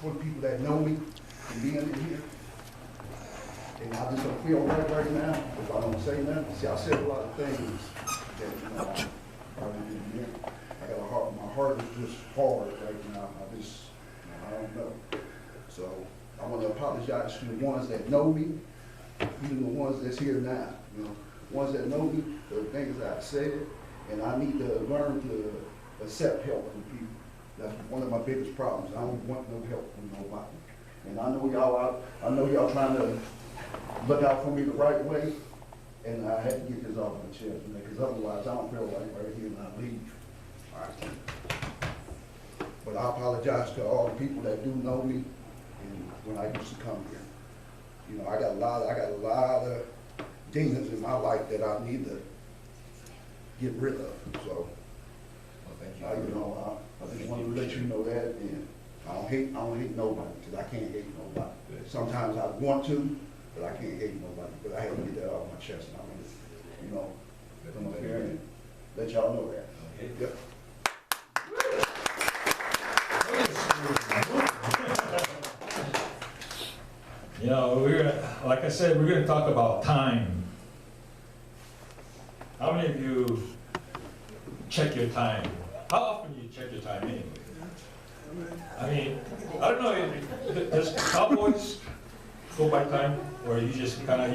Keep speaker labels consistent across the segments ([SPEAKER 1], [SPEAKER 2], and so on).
[SPEAKER 1] for the people that know me and being in here. And I just don't feel right now if I don't say nothing. See, I said a lot of things that, you know, I really didn't mean. I got a heart, my heart is just hard right now. I don't know. So I want to apologize to the ones that know me, even the ones that's here now. You know, ones that know me, the things that I said, and I need to learn to accept help from people. That's one of my biggest problems. I don't want no help from nobody. And I know y'all trying to look out for me the right way, and I had to get this off my chest, because otherwise I don't feel like right here and I leave. All right. But I apologize to all the people that do know me and when I used to come here. You know, I got a lot of demons in my life that I need to get rid of. So, you know, I just wanted to let you know that, and I don't hate nobody, because I can't hate nobody. Sometimes I want to, but I can't hate nobody. But I had to get that off my chest, and I want to, you know, come up here and let y'all know that. Yep.
[SPEAKER 2] You know, like I said, we're going to talk about time. How many of you check your time? How often do you check your time anyway? I mean, I don't know, does cowboys go by time? Or you just kind of,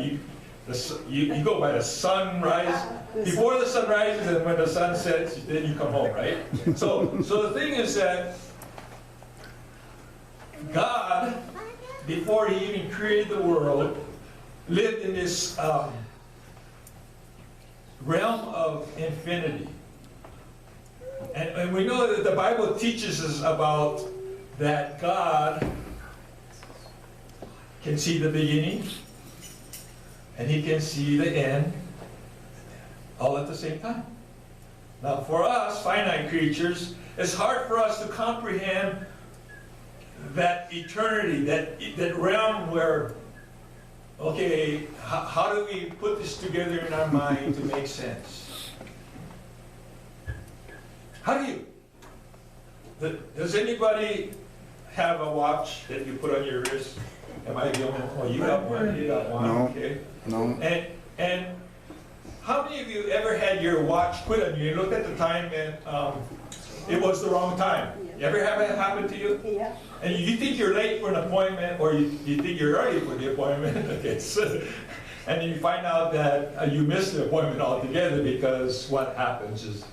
[SPEAKER 2] you go by the sunrise, before the sun rises, and when the sun sets, then you come home, right? So the thing is that God, before he even created the world, lived in this realm of infinity. And we know that the Bible teaches us about that God can see the beginning and he can see the end all at the same time. Now for us, finite creatures, it's hard for us to comprehend that eternity, that realm where, okay, how do we put this together in our mind to make sense? How do you? Does anybody have a watch that you put on your wrist? Am I the only one? Oh, you got one. You got one.
[SPEAKER 3] No.
[SPEAKER 2] Okay.
[SPEAKER 3] No.
[SPEAKER 2] And how many of you ever had your watch quit on you? You looked at the time and it was the wrong time. You ever have that happen to you?
[SPEAKER 4] Yeah.
[SPEAKER 2] And you think you're late for an appointment, or you think you're early for the appointment. Okay. So, and then you find out that you missed the appointment altogether because what happens is,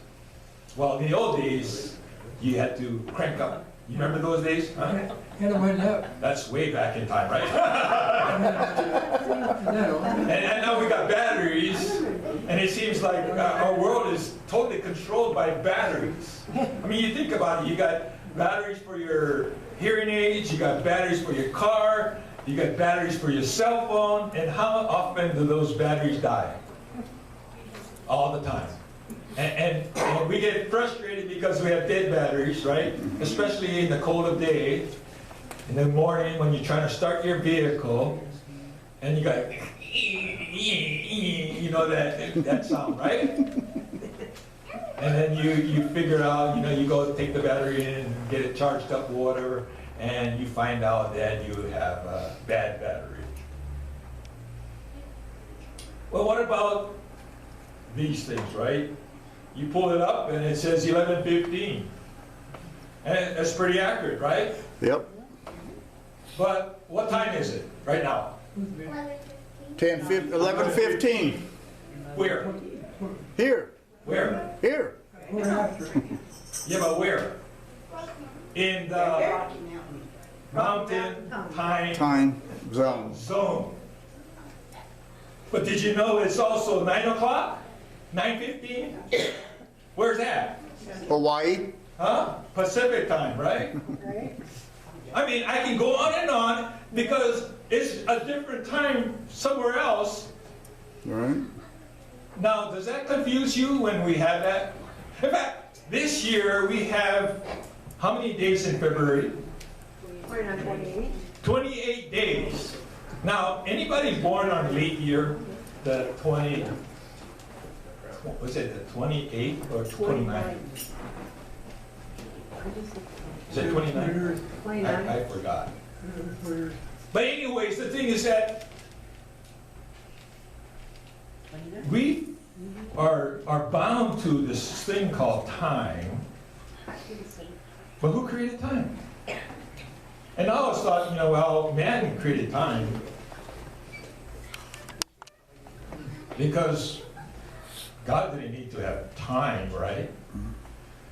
[SPEAKER 2] well, in the old days, you had to crank up. You remember those days? Huh? That's way back in time, right? and now we got batteries, and it seems like our world is totally controlled by batteries. I mean, you think about it, you got batteries for your hearing aids, you got batteries for your car, you got batteries for your cell phone, and how often do those batteries die? All the time. And we get frustrated because we have dead batteries, right? Especially in the cold of day. In the morning when you're trying to start your vehicle, and you got, you know, that sound, right? And then you figure out, you know, you go take the battery in and get it charged up, whatever, and you find out that you have a bad battery. Well, what about these things, right? You pull it up and it says 11:15. And that's pretty accurate, right?
[SPEAKER 3] Yep.
[SPEAKER 2] But what time is it right now?
[SPEAKER 3] 11:15.
[SPEAKER 2] Where?
[SPEAKER 3] Here.
[SPEAKER 2] Where?
[SPEAKER 3] Here.
[SPEAKER 2] Yeah, but where? In the mountain time zone. But did you know it's also 9 o'clock? 9:15? Where's that?
[SPEAKER 3] Hawaii.
[SPEAKER 2] Huh? Pacific time, right? I mean, I can go on and on because it's a different time somewhere else.
[SPEAKER 3] All right.
[SPEAKER 2] Now, does that confuse you when we have that? In fact, this year we have how many days in February?
[SPEAKER 4] We're on 28.
[SPEAKER 2] 28 days. Now, anybody born on leap year, the 20, was it the 28th or 29th? Is it 29?
[SPEAKER 4] 29.
[SPEAKER 2] I forgot. But anyways, the thing is that we are bound to this thing called time. But who created time? And I always thought, well, man created time because God didn't need to have time, right?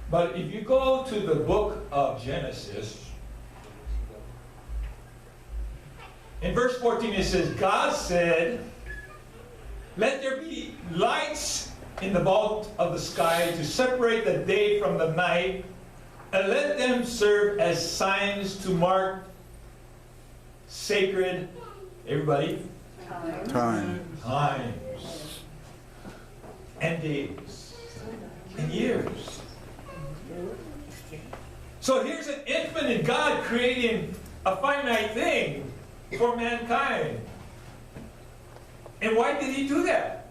[SPEAKER 2] But if you go to the book of Genesis, in verse 14 it says, God said, let there be lights in the vault of the sky to separate the day from the night, and let them serve as signs to mark sacred, everybody,
[SPEAKER 3] Time.
[SPEAKER 2] times and days and years. So here's an infinite God creating a finite thing for mankind. And why did he do that?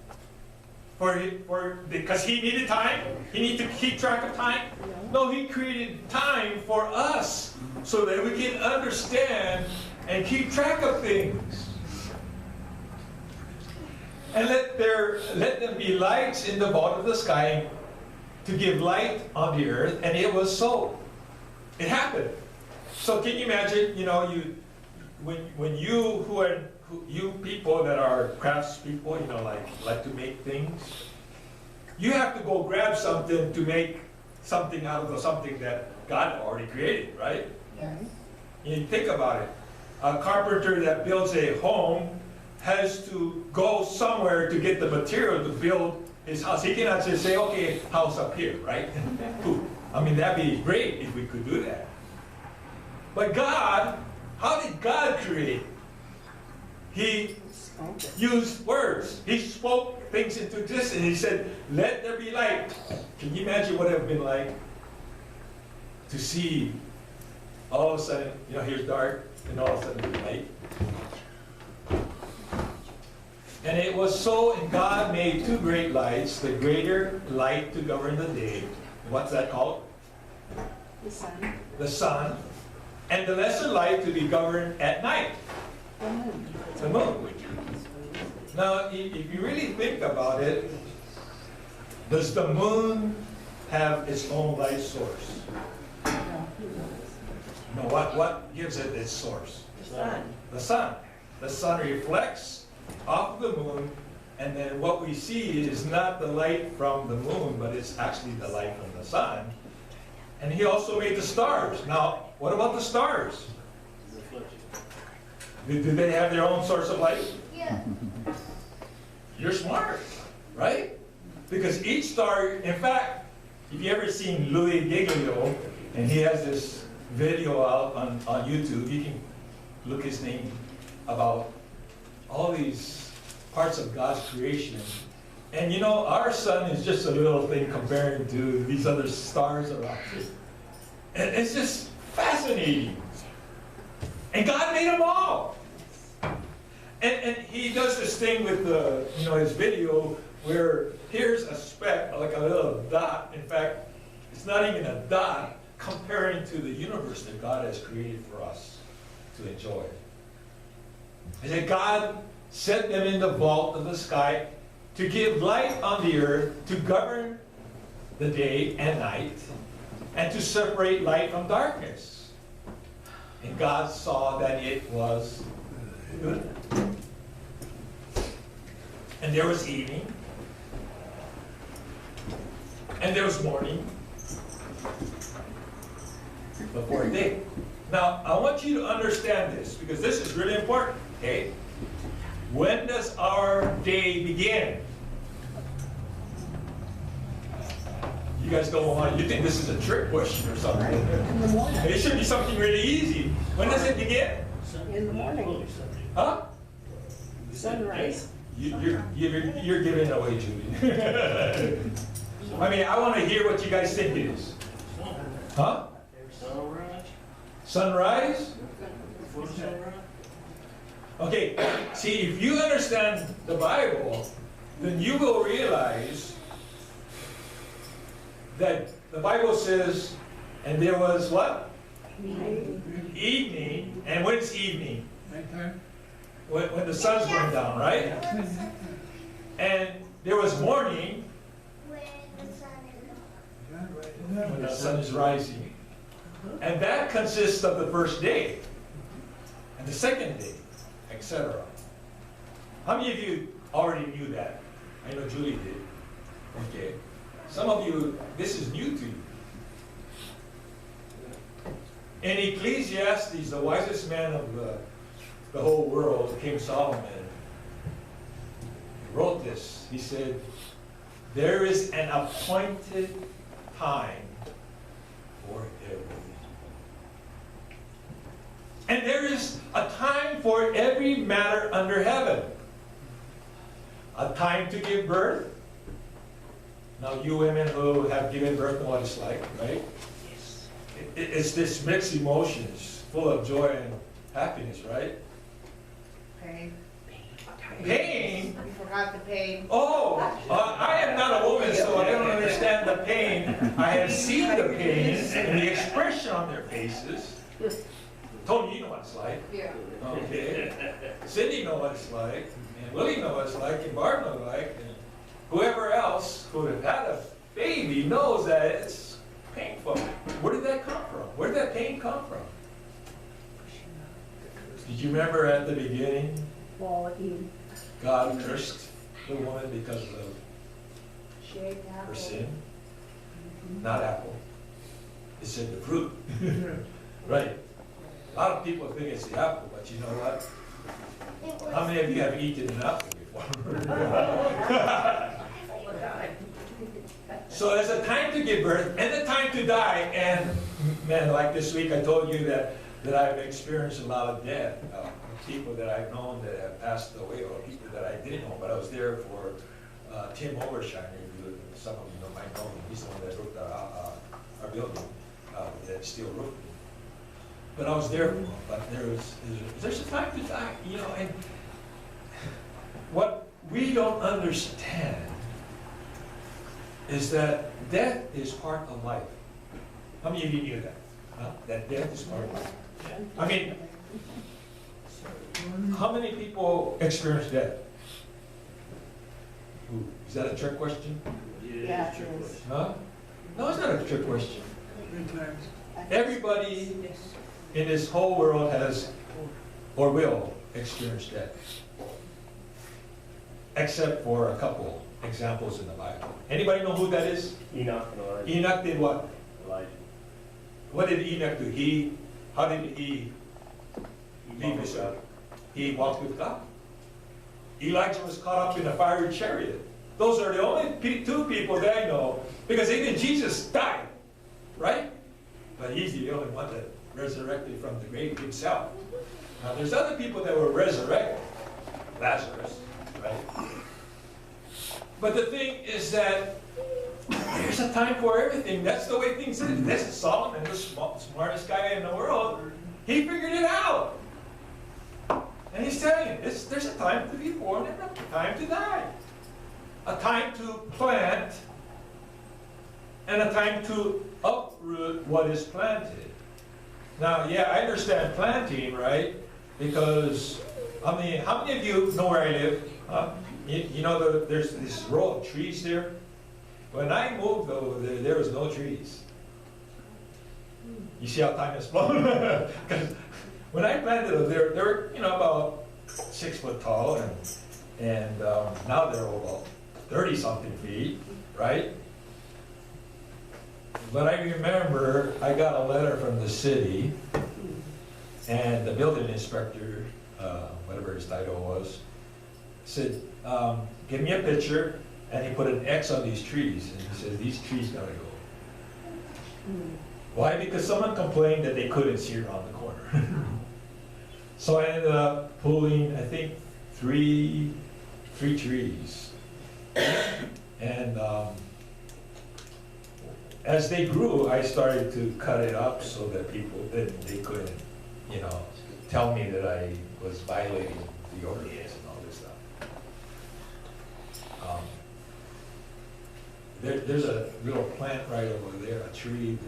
[SPEAKER 2] Because he needed time? He needed to keep track of time? No, he created time for us so that we can understand and keep track of things. And let them be lights in the vault of the sky to give light on the earth, and it was so. It happened. So can you imagine, when you people that are crafts people, like to make things, you have to go grab something to make something out of something that God already created, right?
[SPEAKER 4] Yes.
[SPEAKER 2] You think about it. A carpenter that builds a home has to go somewhere to get the material to build his house. He cannot just say, okay, house up here, right? I mean, that'd be great if we could do that. But God, how did God create? He used words. He spoke things into existence. He said, let there be light. Can you imagine what it would have been like to see all of a sudden, here's dark, and all of a sudden there's light? And it was so, and God made two great lights, the greater light to govern the day. What's that called?
[SPEAKER 4] The sun.
[SPEAKER 2] The sun. And the lesser light to be governed at night.
[SPEAKER 4] The moon.
[SPEAKER 2] The moon. Now, if you really think about it, does the moon have its own light source? No, what gives it its source?
[SPEAKER 4] The sun.
[SPEAKER 2] The sun. The sun reflects off the moon, and then what we see is not the light from the moon, but it's actually the light from the sun. And he also made the stars. Now, what about the stars? Do they have their own source of light?
[SPEAKER 5] Yeah.
[SPEAKER 2] You're smart, right? Because each star, in fact, if you ever seen Louis Giglio, and he has this video out on YouTube, you can look his name about all these parts of God's creation. And our sun is just a little thing comparing to these other stars around it. And it's just fascinating. And God made them all. And he does this thing with his video where here's a speck, like a little dot. In fact, it's not even a dot comparing to the universe that God has created for us to enjoy. And that God set them in the vault of the sky to give light on the earth, to govern the day and night, and to separate light from darkness. And God saw that it was good. And there was evening, and there was morning, before day. Now, I want you to understand this, because this is really important, okay? When does our day begin? You guys don't want, you think this is a trick question or something.
[SPEAKER 4] In the morning.
[SPEAKER 2] It should be something really easy. When does it begin?
[SPEAKER 4] In the morning.
[SPEAKER 2] Huh?
[SPEAKER 4] Sunrise.
[SPEAKER 2] You're giving it away, Judy. I mean, I want to hear what you guys think it is. Huh? Sunrise? Okay, see, if you understand the Bible, then you will realize that the Bible says, and there was what? Evening, and when's evening? When the sun's going down, right? And there was morning when the sun is rising. And that consists of the first day, and the second day, etc. How many of you already knew that? I know Julie did. Okay. Some of you, this is new to you. In Ecclesiastes, the wisest man of the whole world, King Solomon, wrote this. He said, there is an appointed time for everything. And there is a time for every matter under heaven. A time to give birth. Now you women who have given birth know what it's like, right? It's this mixed emotions, full of joy and happiness, right?
[SPEAKER 5] Pain.
[SPEAKER 2] Pain?
[SPEAKER 5] You forgot the pain.
[SPEAKER 2] Oh, I am not a woman, so I don't understand the pain. I have seen the pain and the expression on their faces. Tony, you know what it's like.
[SPEAKER 5] Yeah.
[SPEAKER 2] Okay. Cindy know what it's like, and Willie know what it's like, and Barb know what it's like, and whoever else who have had a baby knows that it's painful. Where did that come from? Where did that pain come from? Did you remember at the beginning, God cursed the woman because of her sin? Not apple. It said the fruit. Right. A lot of people think it's the apple, but you know what? How many of you have eaten an apple before? So there's a time to give birth and a time to die. And man, like this week I told you that I've experienced a lot of death. People that I've known that have passed away, or people that I didn't know, but I was there for Tim Overshiner. Some of you might know him. He's the one that roofed our building, that steel roof. But I was there for him. But there's a time to die, you know. And what we don't understand is that death is part of life. How many of you knew that? Huh? That death is part of life. I mean, how many people experience death? Ooh, is that a trick question?
[SPEAKER 4] Yeah, it is.
[SPEAKER 2] Huh? No, it's not a trick question. Everybody in this whole world has or will experience death. Except for a couple examples in the Bible. Anybody know who that is?
[SPEAKER 6] Enoch and Elijah.
[SPEAKER 2] Enoch did what?
[SPEAKER 6] Elijah.
[SPEAKER 2] What did Enoch do? How did he leave his God? He walked with God. Elijah was caught up in a fiery chariot. Those are the only two people that I know, because even Jesus died, right? But he's the only one that resurrected from the grave himself. Now there's other people that were resurrected. Lazarus, right? But the thing is that there's a time for everything. That's the way things is. This is Solomon, the smartest guy in the world. He figured it out. And he's telling you, there's a time to be born and a time to die. A time to plant and a time to uproot what is planted. Now, yeah, I understand planting, right? Because, how many of you know where I live? You know, there's this row of trees there. When I moved over there was no trees. You see how time has flown? Because when I planted them, they were, you know, about 6 foot tall, and now they're about 30-something feet, right? But I remember I got a letter from the city, and the building inspector, whatever his title was, said, give me a picture, and he put an X on these trees, and he said, these trees gotta go. Why? Because someone complained that they couldn't see around the corner. So I ended up pulling, I think, three trees. And as they grew, I started to cut it up so that they couldn't, you know, tell me that I was violating the ordinance and all this stuff. There's a little plant right over there, a tree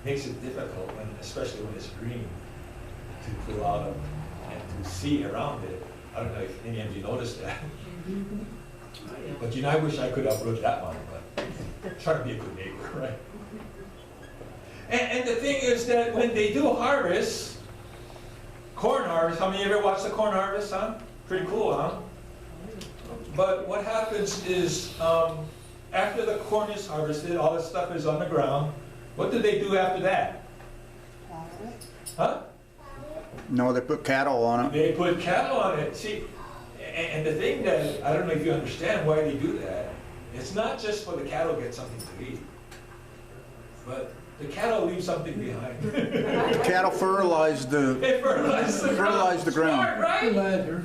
[SPEAKER 2] makes it difficult, when, especially when it's green, to pull out of and to see around it. I don't know if any of you noticed that. But you know, I wish I could uproot that one, but try to be a good neighbor, right? And the thing is that when they do harvest, corn harvest, how many of you ever watched the corn harvest, huh? Pretty cool, huh? But what happens is, after the corn is harvested, all the stuff is on the ground. What do they do after that? Huh?
[SPEAKER 3] No, they put cattle on it.
[SPEAKER 2] They put cattle on it. See, and the thing that, I don't know if you understand why they do that, it's not just for the cattle to get something to eat, but the cattle leave something behind.
[SPEAKER 3] Cattle fertilize the,
[SPEAKER 2] They fertilize the ground.
[SPEAKER 3] Fertilize the ground.
[SPEAKER 2] Smart, right?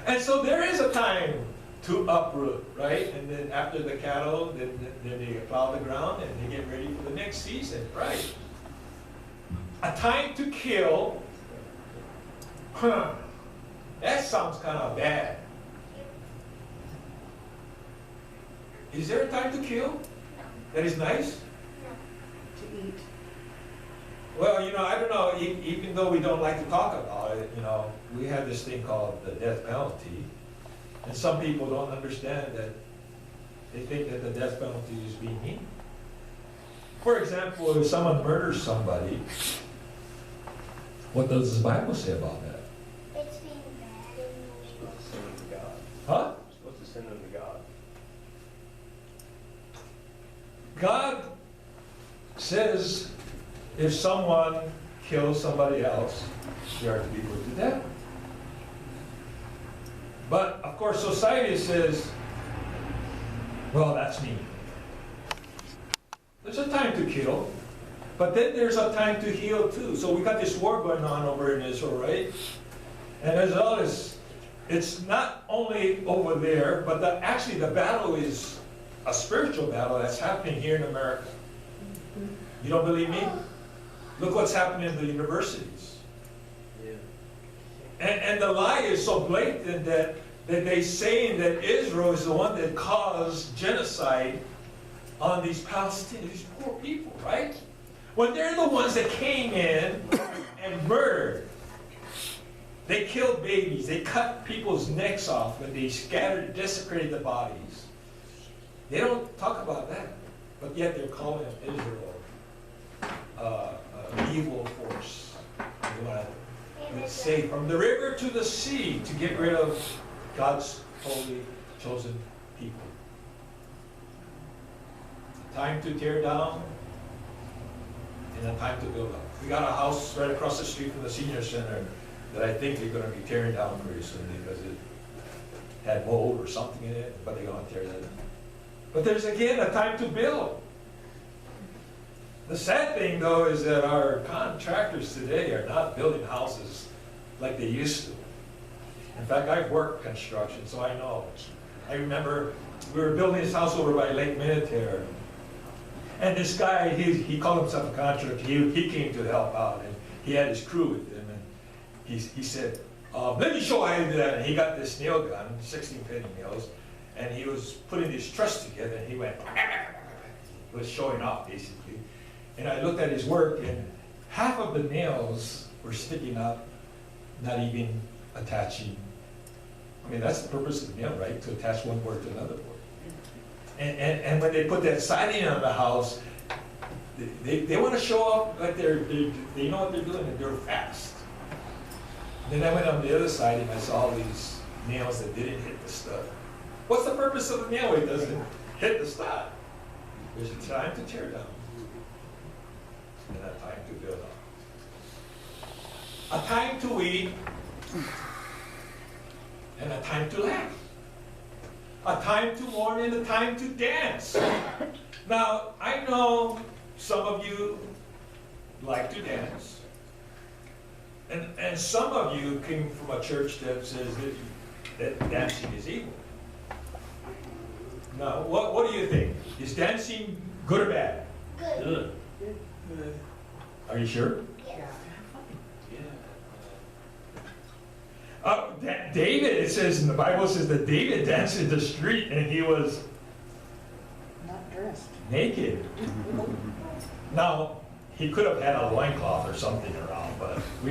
[SPEAKER 2] And so there is a time to uproot, right? And then after the cattle, then they plow the ground and they get ready for the next season, right? A time to kill, that sounds kind of bad. Is there a time to kill that is nice?
[SPEAKER 4] To eat.
[SPEAKER 2] Well, you know, I don't know, even though we don't like to talk about it, you know, we have this thing called the death penalty. And some people don't understand that. They think that the death penalty is being mean. For example, if someone murders somebody, what does the Bible say about that?
[SPEAKER 6] It's being bad and you're supposed
[SPEAKER 7] Sin unto God.
[SPEAKER 2] Huh?
[SPEAKER 7] You're supposed to sin unto God.
[SPEAKER 2] God says if someone kills somebody else, they are to be put to death. But of course, society says, well, that's me. There's a time to kill, but then there's a time to heal too. So we got this war going on over in Israel, right? And there's all this, it's not only over there, but actually the battle is a spiritual battle that's happening here in America. You don't believe me? Look what's happening in the universities.
[SPEAKER 7] Yeah.
[SPEAKER 2] And the lie is so blatant that they saying that Israel is the one that caused genocide on these Palestinians, these poor people, right? When they're the ones that came in and murdered. They killed babies, they cut people's necks off when they scattered, desecrated the bodies. They don't talk about that, but yet they're calling Israel an evil force. They want to say from the river to the sea to get rid of God's holy, chosen people. A time to tear down and a time to build up. We got a house right across the street from the senior center that I think they're going to be tearing down pretty soon because it had mold or something in it, but they're going to tear that down. But there's again a time to build. The sad thing though is that our contractors today are not building houses like they used to. In fact, I've worked construction, so I know. I remember we were building this house over by Lake Minnetonka, and this guy, he called himself a contractor. He came to help out, and he had his crew with him, and he said, let me show you how to do that. And he got this nail gun, 16 penny nails, and he was putting these trusses together, and he went, was showing off basically. And I looked at his work, and half of the nails were sticking up, not even attaching. I mean, that's the purpose of the nail, right? To attach one board to another board. And when they put that siding on the house, they want to show off like they know what they're doing and they're fast. Then I went on the other side and I saw all these nails that didn't hit the stud. What's the purpose of the nail? It doesn't hit the stud. There's a time to tear down and a time to build up. A time to eat and a time to laugh. A time to mourn and a time to dance. Now, I know some of you like to dance. And some of you came from a church that says that dancing is evil. Now, what do you think? Is dancing good or bad?
[SPEAKER 6] good.
[SPEAKER 7] Good.
[SPEAKER 2] Are you sure?
[SPEAKER 6] Yeah.
[SPEAKER 2] David, it says in the Bible, says that David danced in the street and he was
[SPEAKER 4] Not dressed.
[SPEAKER 2] naked. Now, he could have had a loincloth or something around, but we